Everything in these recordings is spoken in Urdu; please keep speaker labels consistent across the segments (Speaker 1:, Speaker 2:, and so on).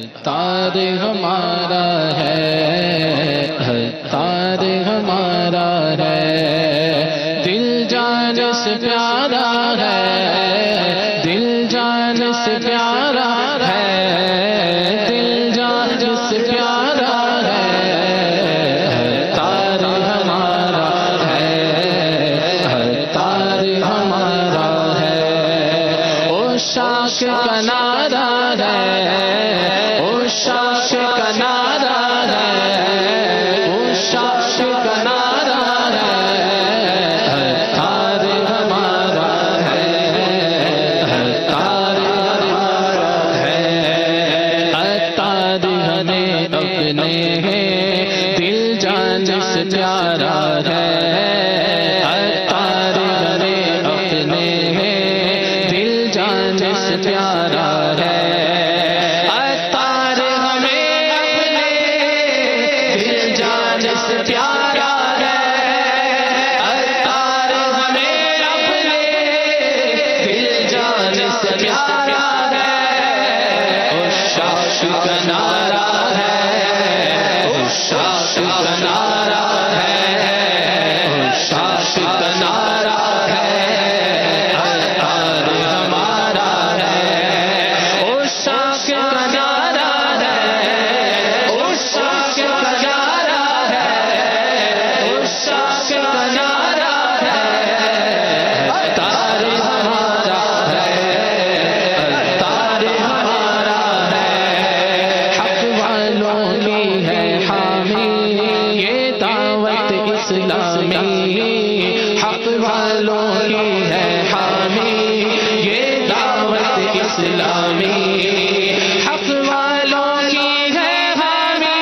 Speaker 1: عطار ہمارا ہے، عطار ہمارا ہے، دل جان سے پیارا ہے، دل جان سے پیارا ہے، دل جان سے پیارا ہے، عطار ہمارا ہے، عطار ہمارا ہے، او شاخ کا نعرہ ہے، او شاخ کا نعرہ ہے، او شاخ کا نعرہ ہے، عطار ہمارا ہے، عطار ہمارا ہے، عطار ہمیں اپنے ہیں، دل جان سے پیارا ہے، عطار ہمیں اپنے ہیں، دل جان سے پیارا ہے، عطار ہمیں اپنے دل جان سے پیارا ہے، عطار ہمیں اپنے دل جان سے پیارا ہے، او شاخ کا نعرہ ہے، او شاخ کا نعرہ ہے، او شاخ کا نعرہ ہے، عطار ہمارا ہے، او شاخ کا نعرہ ہے، او شاخ کا نعرہ ہے، او شاخ کا نعرہ ہے، عطار ہمارا ہے، عطار ہمارا ہے، حق والوں کی ہے حامی یہ دعوت اسلامی، حق والوں کی ہے حامی یہ دعوت اسلامی، حق والوں کی ہے حامی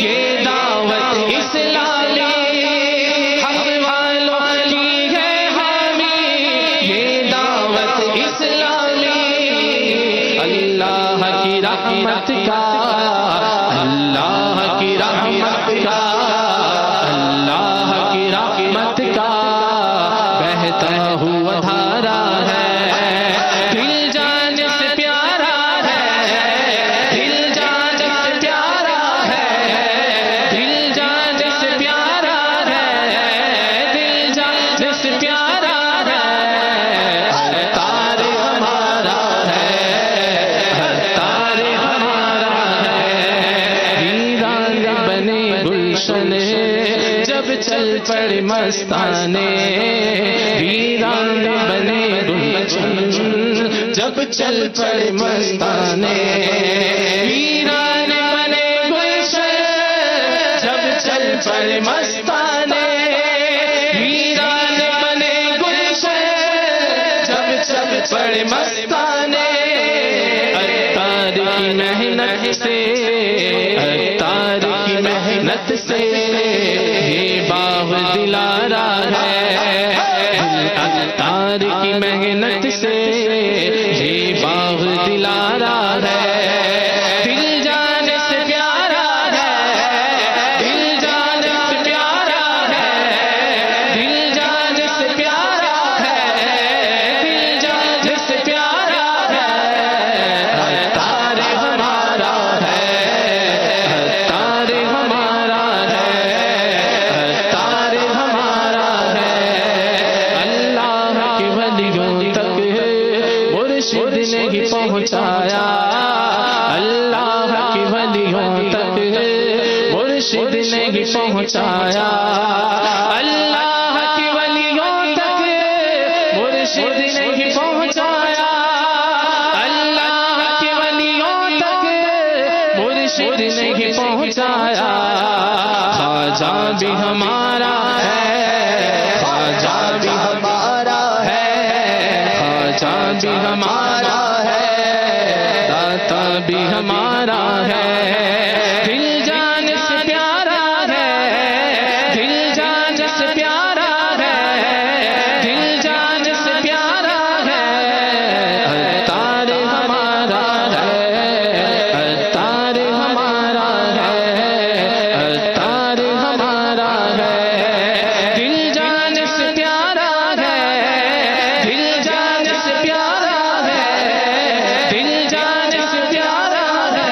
Speaker 1: یہ دعوت اسلامی، حق والوں کی ہے حامی یہ دعوت اسلامی، اللہ کی رحمت کا، اللہ کی رحمت کا، اللہ کی رحمت کا بہتا ہوا دھارا ہے، دل جان سے پیارا ہے، دل جان سے پیارا ہے، دل جان سے پیارا ہے، دل جان سے پیارا ہے، عطار ہمارا ہے، عطار ہمارا ہے، ویران بنے گلشن جب چل پڑے مستانے، ویران بنے گلشن جب چل پڑے مستانے، ویران بنے گلشن جب چل پڑے مستانے، ویران بنے گلشن جب چل پڑے مستانے، عطار کی محنت سے، عطار کی محنت سے یہ باغ دلارا ہے، عطار کی محنت سے یہ باغ دلارا ہے، دل جان سے پیارا ہے، دل جان سے پیارا ہے، دل جان سے پیارا ہے، دل جان سے پیارا ہے، عطار ہمارا ہے، عطار ہمارا ہے، عطار ہمارا ہے، اللہ کے ولیوں تک مرشد نے ہی پہنچایا، اللہ کے ولیوں تک مرشد نے ہی پہنچایا، اللہ کے ولیوں تک مرشد نے ہی پہنچایا، اللہ کے ولیوں تک مرشد نے ہی پہنچایا، خواجہ بھی ہمارا ہے، خواجہ بھی ہمارا ہے، خواجہ بھی ہمارا ہے، داتا بھی ہمارا ہے، دل جان سے پیارا ہے، دل جان سے پیارا ہے، دل جان سے پیارا ہے، عطار ہمارا ہے، عطار ہمارا ہے، عطار ہمارا ہے، دل جان سے پیارا ہے، دل جان سے پیارا ہے، دل جان سے پیارا ہے،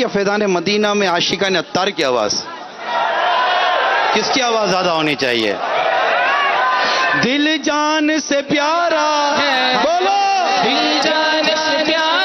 Speaker 2: یا فیضان مدینہ میں عاشقان عطار کی آواز؟ کس کی آواز زیادہ ہونی چاہیے؟ دل جان سے پیارا ہے، بولو
Speaker 1: دل جان سے پیارا